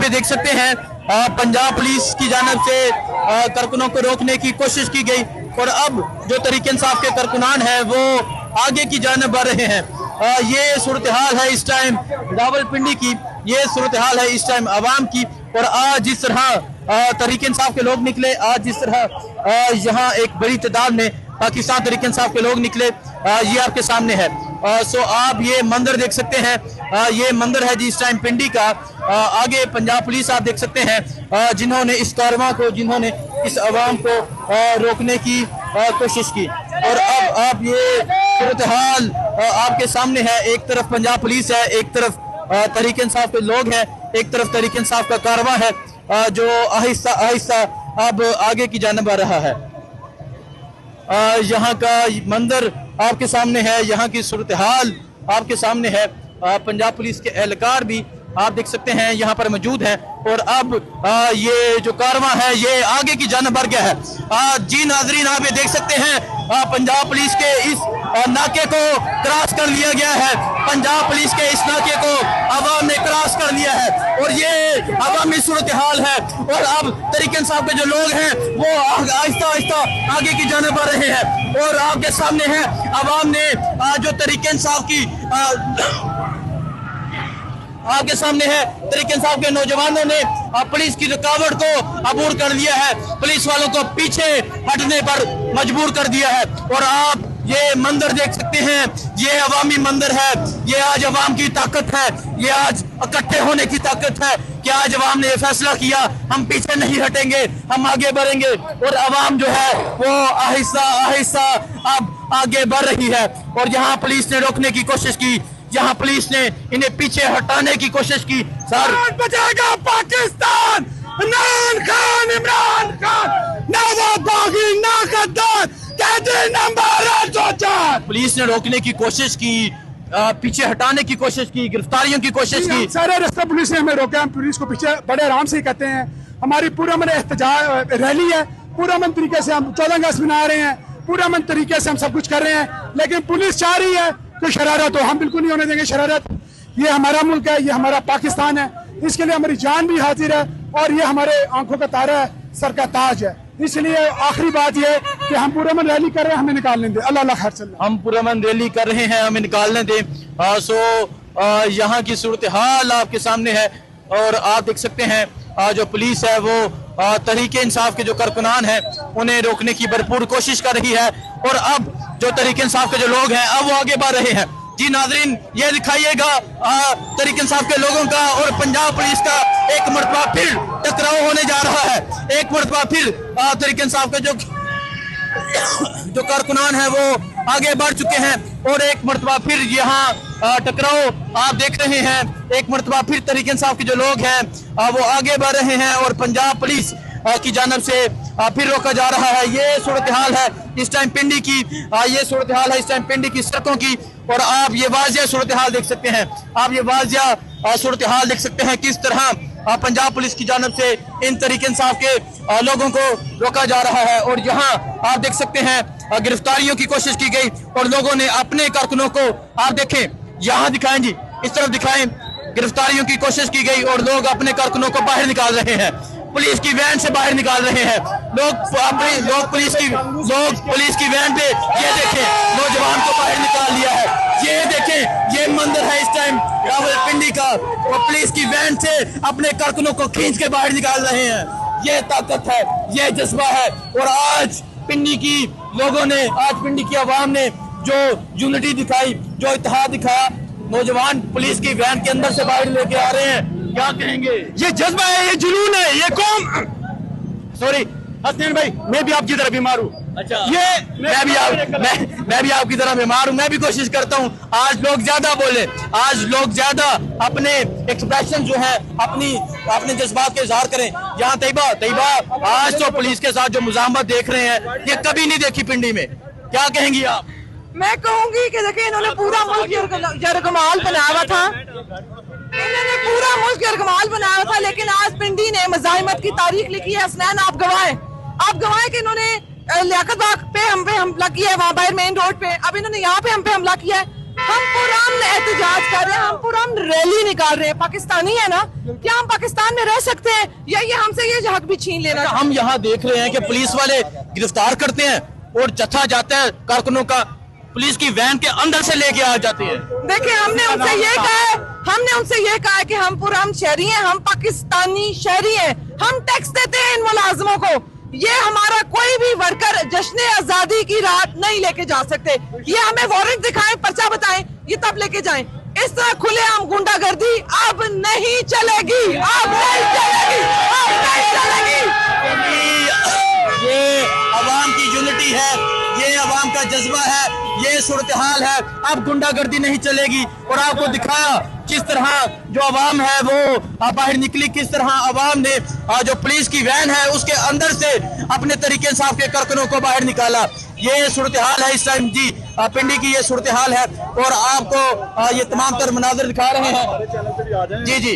पे देख सकते हैं पंजाब पुलिस की जानिब से कारकुनों को रोकने की कोशिश की गई और अब जो तहरीक इंसाफ के कारकुनान हैं वो आगे की जानिब बढ़ रहे हैं। ये सूरत हाल है इस टाइम रावलपिंडी की, ये सूरत हाल है इस टाइम अवाम की। और आज जिस तरह तहरीक इंसाफ के लोग निकले, आज जिस तरह यहाँ एक बड़ी तादाद में पाकिस्तान तहरीक इंसाफ के लोग निकले, ये आपके सामने है। सो आप ये मंदिर देख सकते हैं, ये मंदिर है जी इस टाइम पिंडी का। आगे पंजाब पुलिस आप देख सकते हैं जिन्होंने इस कारवां को, जिन्होंने इस अवाम को रोकने की कोशिश की। और अब आप ये सूरत हाल आपके सामने है, एक तरफ पंजाब पुलिस है, एक तरफ तहरीक इंसाफ के लोग हैं, एक तरफ तहरीक इंसाफ का कारवां है जो आहिस्ता आहिस्ता अब आगे की जानिब आ रहा है। यहाँ का मंदिर आपके सामने है, यहाँ की सूरत हाल आपके सामने है। पंजाब पुलिस के एहलकार भी आप देख सकते हैं यहाँ पर मौजूद हैं। और अब ये जो कारवां है ये आगे की जानिब बढ़ गया है। जी नाजरीन, आप ये देख सकते हैं पंजाब पुलिस के इस नाके को क्रॉस कर लिया गया है। पंजाब पुलिस के इस नाके को अवाम ने क्रॉस कर लिया है और ये अवामी सूरत हाल है। और अब तहरीक इंसाफ के जो लोग हैं वो आहिस्ता आहिस्ता आगे की जानिब बढ़ रहे हैं। और आपके सामने है अवाम ने जो तहरीक इंसाफ की आपके सामने है तहरीक इंसाफ के नौजवानों ने पुलिस की रुकावट को अबूर कर दिया है, पुलिस वालों को पीछे हटने पर मजबूर कर दिया है। और आप ये मंदिर देख सकते हैं, ये अवामी मंदिर है, ये आज अवाम की ताकत है, ये आज इकट्ठे होने की ताकत है कि आज अवाम ने ये फैसला किया हम पीछे नहीं हटेंगे, हम आगे बढ़ेंगे। और अवाम जो है वो आहिस्ता आहिस्ता अब आगे बढ़ रही है। और यहाँ पुलिस ने रोकने की कोशिश की, यहाँ पुलिस ने इन्हें पीछे हटाने की कोशिश की। सर बचाएगा पाकिस्तान, इमरान खान, नवाब बागी, ना गद्दार, कैदी नंबर 4। पुलिस ने रोकने की कोशिश की, पीछे हटाने की कोशिश की, गिरफ्तारियों की कोशिश की। सारे रास्ते पुलिस ने हमें रोका, हम पुलिस को पीछे बड़े आराम से ही कहते हैं। हमारी पूरा मन एहतजाज रैली है, पूरा मन तरीके से हम 14 अगस्त मना रहे हैं, पूरा मन तरीके से हम सब कुछ कर रहे हैं। लेकिन पुलिस चाह रही है कि शरारत हो, हम बिल्कुल नहीं होने देंगे शरारत। ये हमारा मुल्क है, ये हमारा पाकिस्तान है, इसके लिए हमारी जान भी हाजिर है और ये हमारे आंखों का तारा है, सर का ताज है। इसलिए आखिरी बात ये है कि हम पूरा मन रैली कर रहे हैं, हमें निकालने दें। अल्लाह खैर चल, हम पूरा मन रैली कर रहे हैं, हमें निकालने दें। सो यहाँ की सूरत हाल आपके सामने है। और आप देख सकते हैं जो पुलिस है वो तहरीक इंसाफ के जो कारकुनान हैं उन्हें रोकने की भरपूर कोशिश कर रही है। और अब जो तहरीक इंसाफ के जो लोग हैं अब वो आगे बढ़ रहे हैं। जी नाजरीन, ये दिखाइएगा तहरीक इंसाफ के लोगों का और पंजाब पुलिस का एक मरतबा फिर टकराव होने जा रहा है। एक मरतबा फिर तहरीक इंसाफ के जो कारकुनान हैं वो आगे बढ़ चुके हैं और एक मरतबा फिर यहाँ टकराव आप देख रहे हैं। एक मरतबा फिर तहरीक इंसाफ के जो लोग हैं वो आगे बढ़ रहे हैं और पंजाब पुलिस की जानिब से फिर रोका जा रहा है। ये सूरत हाल है इस टाइम पिंडी की, ये सूरत हाल है इस टाइम पिंडी की सड़कों की। और आप ये वाजिया सूरत हाल देख सकते हैं, आप ये वाजिया सूरत हाल देख सकते हैं किस तरह पंजाब पुलिस की जानिब से इन तहरीक इंसाफ के लोगों को रोका जा रहा है। और यहाँ आप देख सकते हैं गिरफ्तारियों की कोशिश की गई और लोगों ने अपने कारकुनों को, आप देखें यहाँ दिखाएं जी, इस तरफ दिखाएं, गिरफ्तारियों की कोशिश की गई और लोग अपने कारकुनों को बाहर निकाल रहे हैं, पुलिस की वैन से बाहर निकाल रहे हैं। लोग पुलिस की वैन पे ये देखें नौजवान को बाहर निकाल लिया है। ये देखें ये मंदिर है इस टाइम रावलपिंडी का और पुलिस की वैन से अपने कारकुनों को खींच के बाहर निकाल रहे हैं। ये ताकत है, ये जज्बा है। और आज पिंडी की लोगों ने, आज पिंडी की आवाम ने जो यूनिटी दिखाई, जो इत्तेहाद दिखाया, नौजवान पुलिस की वैन के अंदर से बाहर लेके आ रहे हैं। क्या कहेंगे? ये जज्बा है, ये जुनून है, ये कौम। सॉरी हसनैन भाई, मैं भी आपकी तरह बीमार हूँ। अच्छा, ये मैं भी आपकी तरह बीमार हूँ। मैं भी कोशिश करता हूँ आज लोग ज्यादा बोले, आज लोग ज्यादा अपने एक्सप्रेशन जो है अपने जज्बात के इजहार करें। यहाँ तैयबा आज तो पुलिस के साथ जो मुजाहमत देख रहे हैं ये कभी नहीं देखी पिंडी में। क्या कहेंगी आप? मैं कहूंगी कि देखिए इन्होंने पूरा मुल्क यरगमाल बनाया था, इन्होंने पूरा मुल्क यरगमाल बनाया था, लेकिन आज पिंडी ने मज़ाहिमत की तारीख लिखी है। हसनैन आप गवाएं कि इन्होंने लियाकत बाग पे हम पे हमला किया है, वहाँ बाहर मेन रोड पे। अब इन्होंने यहाँ पे हम पे हमला किया है। हम पुरअमन एहतजाज कर रहे हैं, हम पुरअमन रैली निकाल रहे हैं। पाकिस्तानी है ना, क्या हम पाकिस्तान में रह सकते हैं या ये हमसे ये हक भी छीन लेना? हम यहाँ देख रहे हैं कि पुलिस वाले गिरफ्तार करते हैं और जत्था जाता है कारकुनों का, पुलिस की वैन के अंदर से लेके आ जाती है। देखिए हमने उनसे ये कहा है कि हम पुरअमन शहरी हैं, हम पाकिस्तानी शहरी हैं, हम टैक्स देते हैं इन मुलाजमों को। ये हमारा कोई भी वर्कर जश्न आजादी की रात नहीं लेके जा सकते। ये हमें वारंट दिखाएं, पर्चा बताएं, ये तब लेके जाएं। इस तरह खुलेआम गुंडागर्दी अब नहीं चलेगी, अब नहीं चलेगी, अब नहीं चलेगी। ये अवाम की यूनिटी है, ये अवाम का जज्बा है, ये सूरत हाल है। अब गुंडागर्दी नहीं चलेगी। और आपको दिखाया किस तरह जो अवाम है वो बाहर निकली, किस तरह अवाम ने जो पुलिस की वैन है उसके अंदर से अपने तरीके इंसाफ के कारकुनों को बाहर निकाला। ये सूरत हाल है इस टाइम जी, पिंडी की ये सूरत हाल है। और आपको ये तमाम तर मनाज़िर दिखा रहे हैं। जी जी,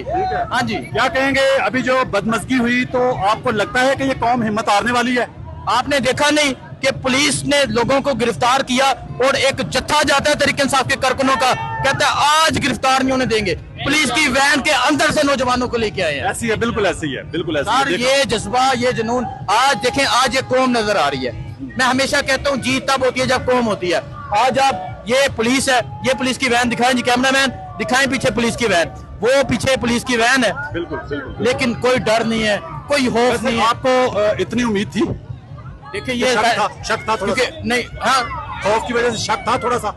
हाँ जी, क्या कहेंगे? अभी जो बदमज़गी हुई, तो आपको लगता है कि ये कौम हिम्मत हारने वाली है? आपने देखा नहीं कि पुलिस ने लोगों को गिरफ्तार किया और एक जत्था जाता है तरीके इंसाफ के कारकुनों का, कहता है आज गिरफ्तार नहीं होने देंगे। पुलिस की वैन के अंदर से नौजवानों को लेके आए हैं। ऐसी है, बिल्कुल ऐसी है, बिल्कुल ऐसी है। सर ये जज्बा, ये जुनून आज देखें, आज ये कौम नजर आ रही है। मैं हमेशा कहता हूँ जीत तब होती है जब कौम होती है। आज आप ये पुलिस है, ये पुलिस की वैन दिखाएं जी, कैमरामैन दिखाएं पीछे पुलिस की वैन, वो पीछे पुलिस की वैन है। बिल्कुल बिल्कुल। लेकिन कोई डर नहीं है, कोई खौफ नहीं है। आपको इतनी उम्मीद थी? देखिए ये शक था थोड़ा सा? नहीं, हाँ, खौफ की वजह से शक था थोड़ा सा?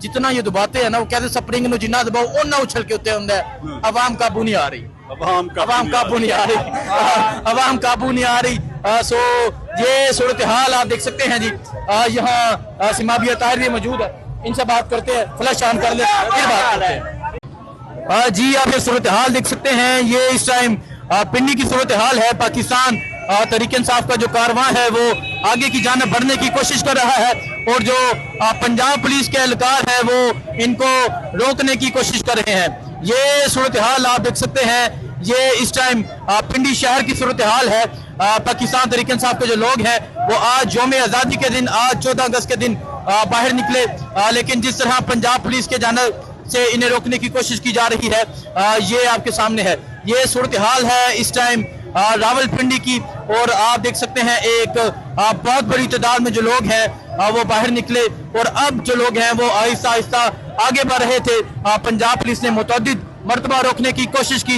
जितना ये दबाते हैं ना, वो कहते स्प्रिंग नु जिन्ना दबाओ ओना उछल के उत्ते हुंदा है। अवाम काबू नहीं आ रही, अवाम काबू नहीं आ रही, अवाम काबू नहीं आ रही। सो ये सूरत हाल आप देख सकते हैं जी। यहाँ सिमाबिया ताहिर भी मौजूद है, इनसे बात करते हैं, फ्लैश ऑन कर ले फिर बात करते हैं। जी आप ये सूरत हाल देख सकते हैं, ये इस टाइम पिंडी की सूरत हाल है। पाकिस्तान तरीके इंसाफ का जो कारवां है वो आगे की जानिब बढ़ने की कोशिश कर रहा है और जो पंजाब पुलिस के एहलकार है वो इनको रोकने की कोशिश कर रहे हैं। ये सूरत हाल आप देख सकते हैं, ये इस टाइम पिंडी शहर की सूरत हाल है। पाकिस्तान तरीके इंसाफ के जो लोग हैं वो आज यौम आज़ादी के दिन, आज 14 अगस्त के दिन बाहर निकले, लेकिन जिस तरह पंजाब पुलिस के जानिब से इन्हें रोकने की कोशिश की जा रही है, ये आपके सामने है। ये सूरत हाल है इस टाइम रावलपिंडी की। और आप देख सकते हैं एक बहुत बड़ी तादाद में जो लोग हैं वो बाहर निकले और अब जो लोग हैं वो आहिस्ता आहिस्ता आगे बढ़ रहे थे। पंजाब पुलिस ने मुतअद्दिद मर्तबा रोकने की कोशिश की,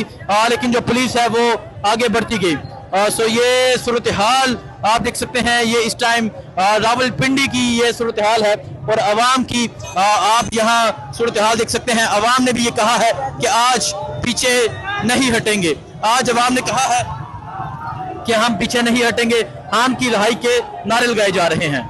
लेकिन जो पुलिस है वो आगे बढ़ती गई। सो ये सूरत हाल आप देख सकते हैं, ये इस टाइम रावलपिंडी की ये सूरत हाल है। और अवाम की आप यहाँ सूरत हाल देख सकते हैं। अवाम ने भी ये कहा है कि आज पीछे नहीं हटेंगे। आज अवाम ने कहा है कि हम पीछे नहीं हटेंगे, हम की रिहाई के नारे लगाए जा रहे हैं।